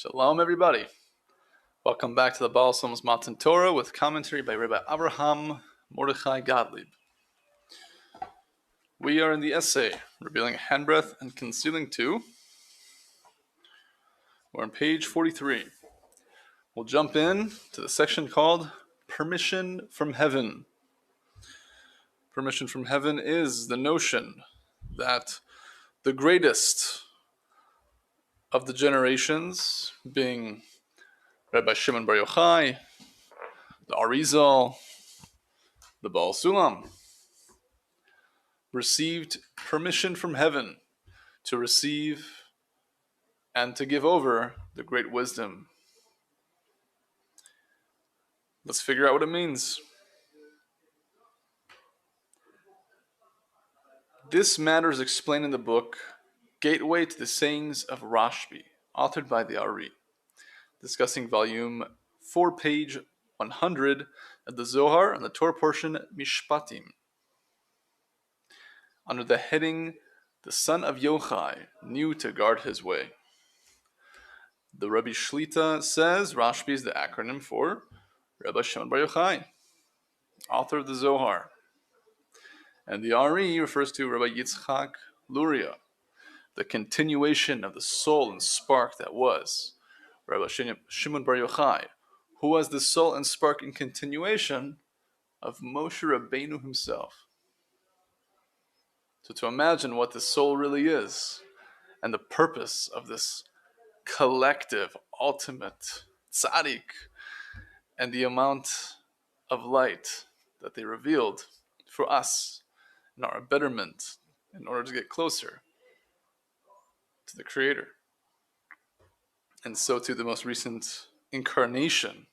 Shalom, everybody. Welcome back to the Baal Shalom's Matan Torah with commentary by Rabbi Abraham Mordechai Gottlieb. We are in the essay, Revealing Handbreadth and Concealing Two. We're on page 43. We'll jump in to the section called Permission from Heaven. Permission from Heaven is the notion that the greatest of the generations, being Rabbi Shimon Bar Yochai, the Arizal, the Baal Sulam, received permission from heaven to receive and to give over the great wisdom. Let's figure out what it means. This matter is explained in the book Gateway to the Sayings of Rashbi, authored by the Ari, discussing volume 4, page 100 of the Zohar and the Torah portion Mishpatim, under the heading The Son of Yochai Knew to Guard His Way. The Rabbi Shlita says Rashbi is the acronym for Rabbi Shimon Bar Yochai, author of the Zohar. And the Ari refers to Rabbi Yitzchak Luria, the continuation of the soul and spark that was Rabbi Shimon Bar Yochai, who was the soul and spark and continuation of Moshe Rabbeinu himself. So to imagine what the soul really is and the purpose of this collective, ultimate tzaddik, and the amount of light that they revealed for us in our betterment in order to get closer to the Creator. And so to the most recent incarnation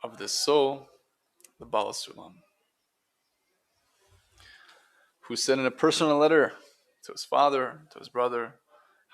of this soul, the Baal Sulam, who said in a personal letter to his father, to his brother,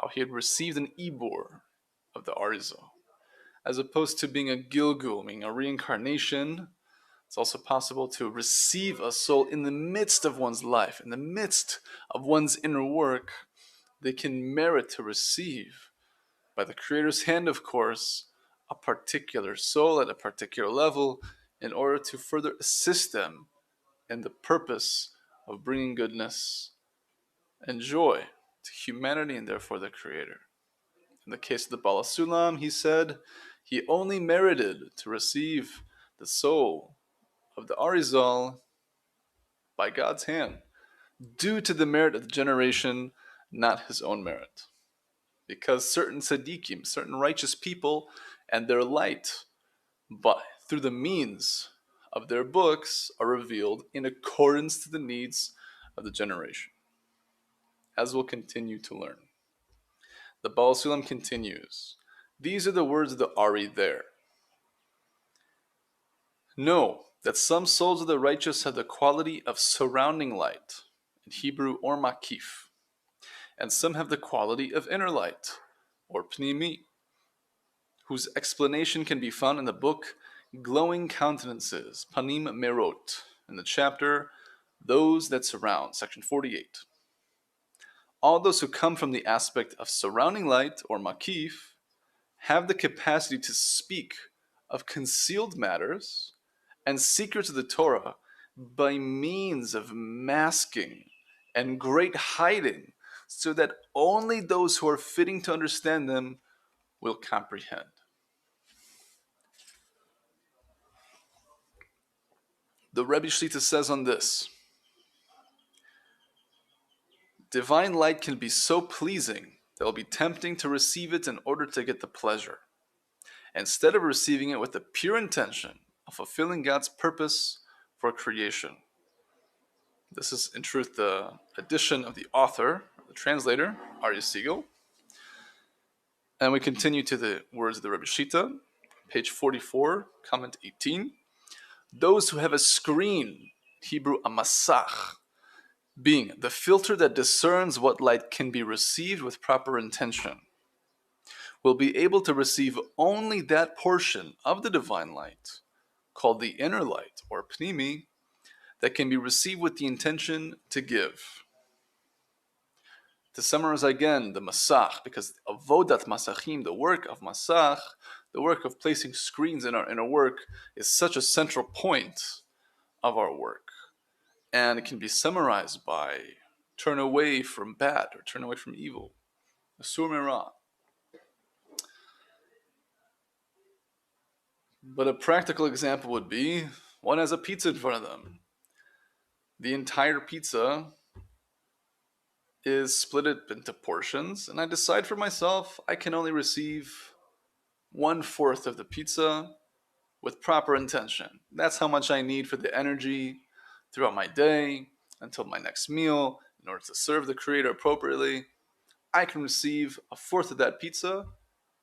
how he had received an Ibor of the Arizal. As opposed to being a Gilgul, meaning a reincarnation, it's also possible to receive a soul in the midst of one's life, in the midst of one's inner work. They can merit to receive, by the Creator's hand, of course, a particular soul at a particular level in order to further assist them in the purpose of bringing goodness and joy to humanity and therefore the Creator. In the case of the Baal Sulam, he said he only merited to receive the soul of the Arizal by God's hand, due to the merit of the generation, not his own merit. Because certain tzaddikim, certain righteous people, and their light, but through the means of their books, are revealed in accordance to the needs of the generation, as we'll continue to learn. The Baal Sulam continues, these are the words of the Ari there. Know that some souls of the righteous have the quality of surrounding light, in Hebrew or makif, and some have the quality of inner light, or pnimi, whose explanation can be found in the book Glowing Countenances, Panim Merot, in the chapter Those That Surround, section 48. All those who come from the aspect of surrounding light, or makif, have the capacity to speak of concealed matters and secrets of the Torah by means of masking and great hiding, so that only those who are fitting to understand them will comprehend. The Rebbe Shlita says on this, divine light can be so pleasing that it will be tempting to receive it in order to get the pleasure, instead of receiving it with the pure intention of fulfilling God's purpose for creation. This is, in truth, the addition of the author, the translator, Aryeh Siegel. And we continue to the words of the Rebbe Shlita, page 44, comment 18. Those who have a screen, Hebrew a masach, being the filter that discerns what light can be received with proper intention, will be able to receive only that portion of the divine light, called the inner light, or pnimi, that can be received with the intention to give. To summarize again, the Masach, because Avodat Masachim, the work of Masach, the work of placing screens in our work, is such a central point of our work. And it can be summarized by turn away from bad or turn away from evil. Asur Merah. But a practical example would be one has a pizza in front of them. The entire pizza is split into portions, and I decide for myself I can only receive 1/4 of the pizza with proper intention. That's how much I need for the energy throughout my day until my next meal in order to serve the Creator appropriately. I can receive 1/4 of that pizza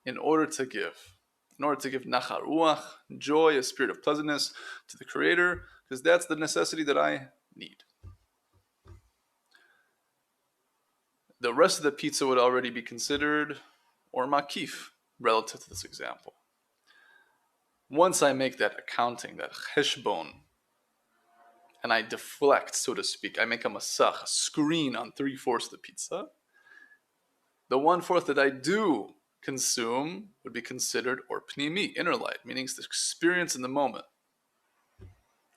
in order to give nachar ruach, joy, a spirit of pleasantness to the Creator, because that's the necessity that I need. The rest of the pizza would already be considered or makif relative to this example. Once I make that accounting, that cheshbon, and I deflect, so to speak, I make a masach, a screen on 3/4 of the pizza, the 1/4 that I do consume would be considered or pnimi, inner light, meaning it's the experience in the moment,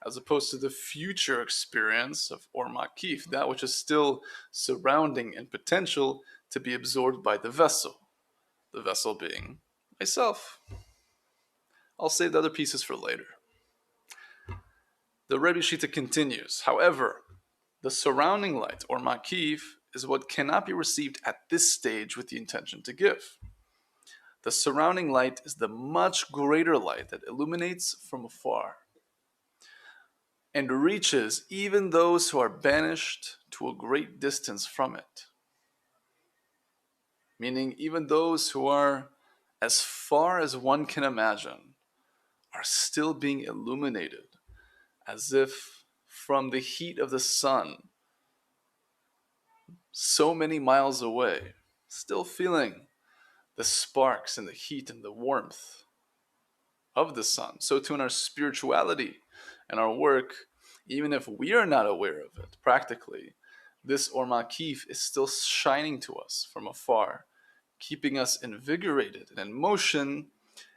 as opposed to the future experience of or makif, that which is still surrounding and potential to be absorbed by the vessel being myself. I'll save the other pieces for later. The Rebbe Shita continues, however, the surrounding light or makif is what cannot be received at this stage with the intention to give. The surrounding light is the much greater light that illuminates from afar and reaches even those who are banished to a great distance from it. Meaning even those who are as far as one can imagine are still being illuminated as if from the heat of the sun so many miles away, still feeling the sparks and the heat and the warmth of the sun. So too in our spirituality and our work, even if we are not aware of it practically, this or makif is still shining to us from afar, keeping us invigorated and in motion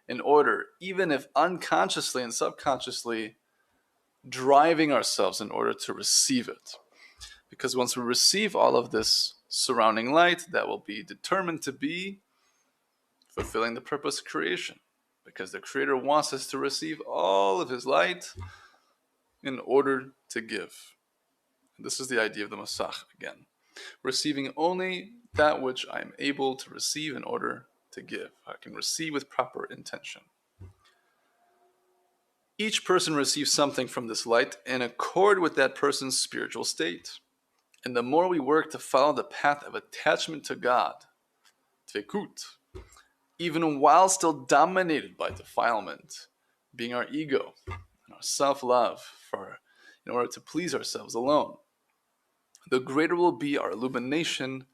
in order, even if unconsciously and subconsciously, driving ourselves in order to receive it. Because once we receive all of this surrounding light, that will be determined to be fulfilling the purpose of creation. Because the Creator wants us to receive all of His light in order to give. This is the idea of the Masach again. Receiving only that which I am able to receive in order to give. I can receive with proper intention. Each person receives something from this light in accord with that person's spiritual state. And the more we work to follow the path of attachment to God, tvekut, even while still dominated by defilement, being our ego and our self-love in order to please ourselves alone, the greater will be our illumination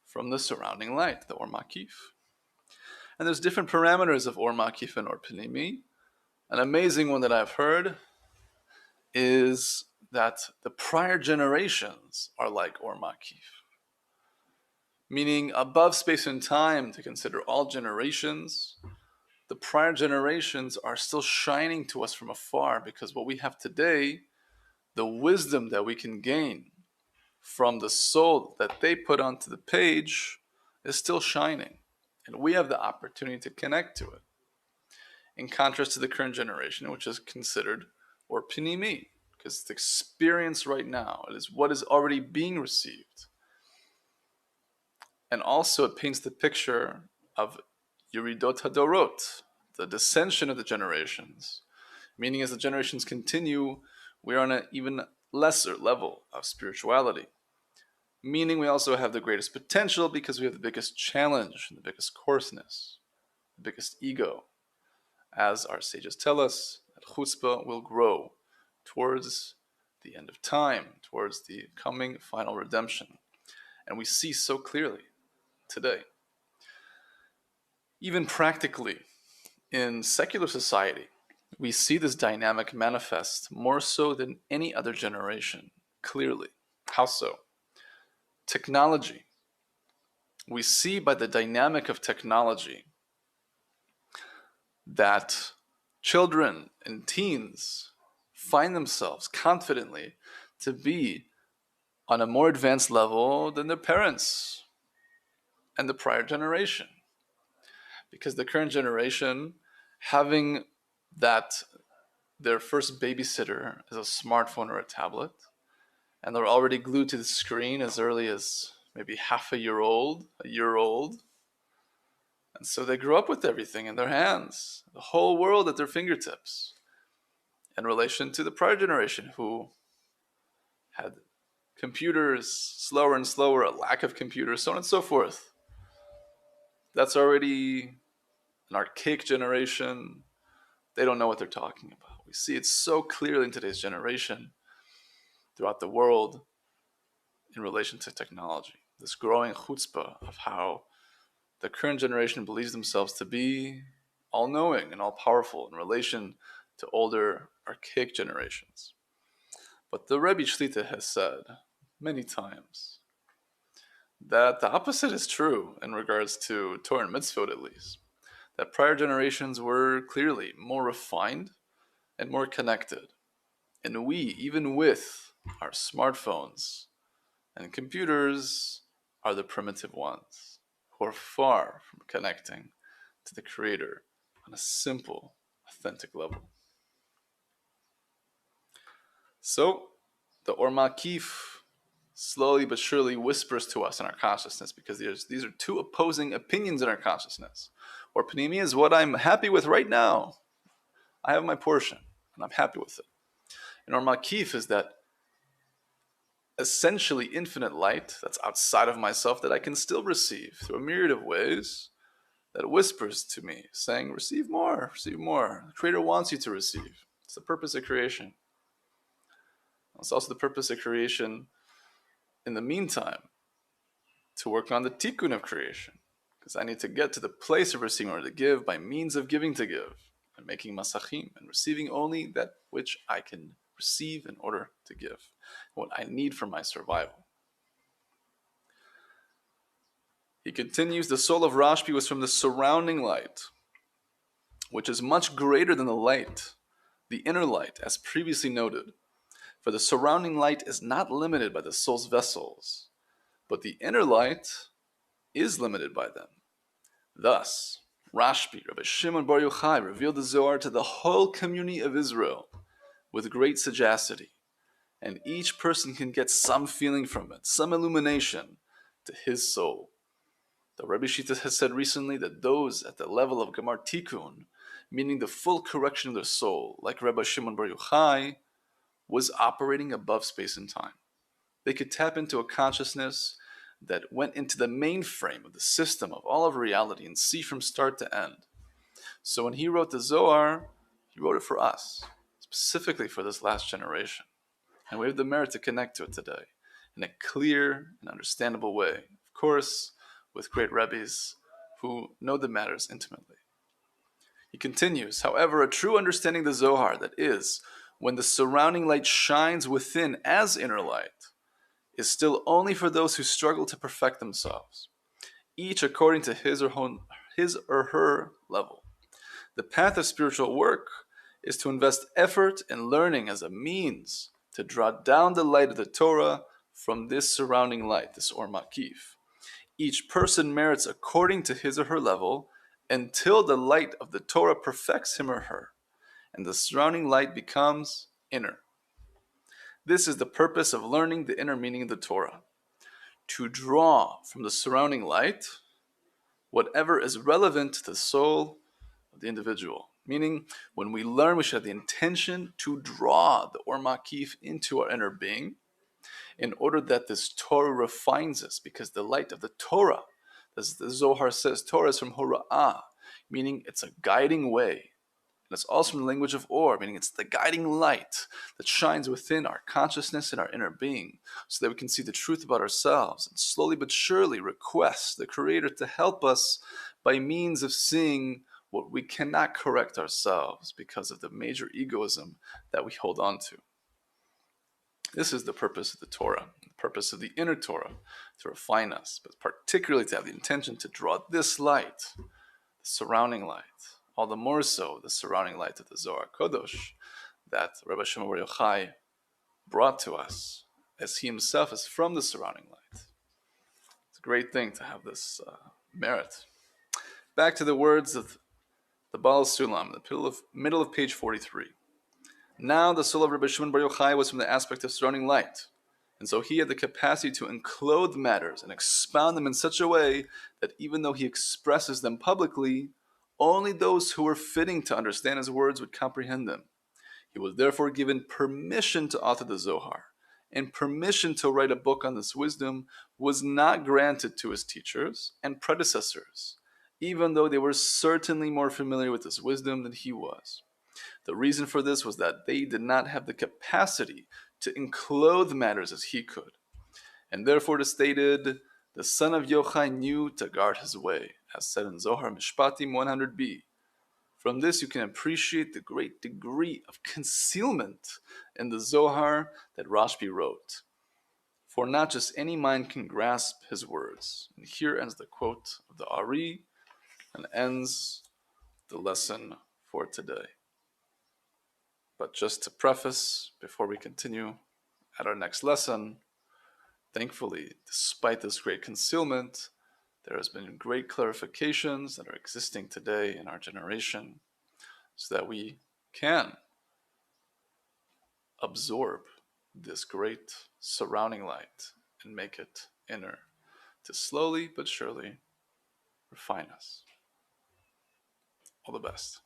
from the surrounding light, the Or Makif. And there's different parameters of Or Makif and Or Pnimi. An amazing one that I've heard is that the prior generations are like Or Makif, meaning above space and time to consider all generations. The prior generations are still shining to us from afar because what we have today, the wisdom that we can gain from the soul that they put onto the page, is still shining. And we have the opportunity to connect to it. In contrast to the current generation, which is considered or pinimi, because the experience right now, it is what is already being received. And also it paints the picture of Yuridot Hadorot, the dissension of the generations. Meaning as the generations continue, we are on an even lesser level of spirituality. Meaning we also have the greatest potential because we have the biggest challenge, and the biggest coarseness, the biggest ego. As our sages tell us, that chutzpah will grow towards the end of time, towards the coming final redemption. And we see so clearly today. Even practically, in secular society, we see this dynamic manifest more so than any other generation, clearly. How so? Technology we see by the dynamic of technology that children and teens find themselves confidently to be on a more advanced level than their parents and the prior generation. Because the current generation, having that their first babysitter is a smartphone or a tablet, and they're already glued to the screen as early as maybe half a year old, and so they grew up with everything in their hands, the whole world at their fingertips, in relation to the prior generation who had computers slower and slower, a lack of computers, so on and so forth. That's already an archaic generation. They don't know what they're talking about. We see it so clearly in today's generation, throughout the world, in relation to technology. This growing chutzpah of how the current generation believes themselves to be all-knowing and all-powerful in relation to older, archaic generations. But the Rebbe Shlita has said many times that the opposite is true in regards to Torah and mitzvot, at least. That prior generations were clearly more refined and more connected. And we, even with our smartphones and computers, are the primitive ones who are far from connecting to the Creator on a simple, authentic level. So, the Or Makif slowly but surely whispers to us in our consciousness, because these are two opposing opinions in our consciousness. Or Panimi is what I'm happy with right now. I have my portion, and I'm happy with it. And Or Makif is that essentially infinite light that's outside of myself that I can still receive through a myriad of ways, that whispers to me, saying, receive more, receive more. The Creator wants you to receive. It's the purpose of creation. It's also the purpose of creation in the meantime, to work on the tikkun of creation, because I need to get to the place of receiving or to give by means of giving to give, and making masachim, and receiving only that which I can receive in order to give, what I need for my survival. He continues, the soul of Rashbi was from the surrounding light, which is much greater than the light, the inner light, as previously noted. For the surrounding light is not limited by the soul's vessels, but the inner light is limited by them. Thus, Rashbi, Rabbi Shimon Bar Yochai, revealed the Zohar to the whole community of Israel with great sagacity, and each person can get some feeling from it, some illumination to his soul. The Rebbe Shita has said recently that those at the level of Gemar Tikkun, meaning the full correction of their soul, like Rabbi Shimon Bar Yochai, was operating above space and time. They could tap into a consciousness that went into the mainframe of the system of all of reality and see from start to end. So when he wrote the Zohar, he wrote it for us, specifically for this last generation. And we have the merit to connect to it today in a clear and understandable way. Of course, with great Rebbes who know the matters intimately. He continues, however, a true understanding of the Zohar, that is, when the surrounding light shines within as inner light, is still only for those who struggle to perfect themselves, each according to his or her level. The path of spiritual work is to invest effort in learning as a means to draw down the light of the Torah from this surrounding light, this Or Makif. Each person merits according to his or her level until the light of the Torah perfects him or her, and the surrounding light becomes inner. This is the purpose of learning the inner meaning of the Torah, to draw from the surrounding light whatever is relevant to the soul of the individual. Meaning, when we learn, we should have the intention to draw the Or Makif into our inner being, in order that this Torah refines us, because the light of the Torah, as the Zohar says, Torah is from Hora'ah, meaning it's a guiding way. And it's also from the language of Or, meaning it's the guiding light that shines within our consciousness and our inner being, so that we can see the truth about ourselves and slowly but surely request the Creator to help us by means of seeing what we cannot correct ourselves because of the major egoism that we hold on to. This is the purpose of the Torah, the purpose of the inner Torah, to refine us, but particularly to have the intention to draw this light, the surrounding light, all the more so the surrounding light of the Zohar Kodosh that Rabbi Shimon Bar Yochai brought to us, as he himself is from the surrounding light. It's a great thing to have this merit. Back to the words of the Baal Sulam, the middle of page 43. Now the soul of Rabbi Shimon Bar Yochai was from the aspect of surrounding light, and so he had the capacity to enclose matters and expound them in such a way that even though he expresses them publicly, only those who were fitting to understand his words would comprehend them. He was therefore given permission to author the Zohar, and permission to write a book on this wisdom was not granted to his teachers and predecessors, even though they were certainly more familiar with this wisdom than he was. The reason for this was that they did not have the capacity to enclose matters as he could, and therefore it is stated, the son of Yochai knew to guard his way, as said in Zohar Mishpatim 100b. From this you can appreciate the great degree of concealment in the Zohar that Rashbi wrote. For not just any mind can grasp his words. And here ends the quote of the Ari and ends the lesson for today. But just to preface, before we continue at our next lesson, thankfully, despite this great concealment, there has been great clarifications that are existing today in our generation so that we can absorb this great surrounding light and make it inner to slowly but surely refine us. All the best.